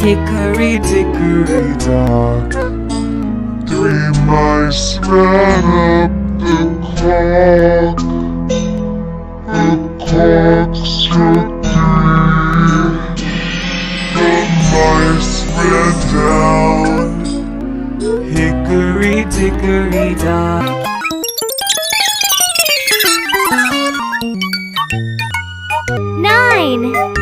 Hickory, dickory, dock, 3 mice ran up the clock. The clock struck 3. The mice ran down. Hickory, dickory, dock. 9.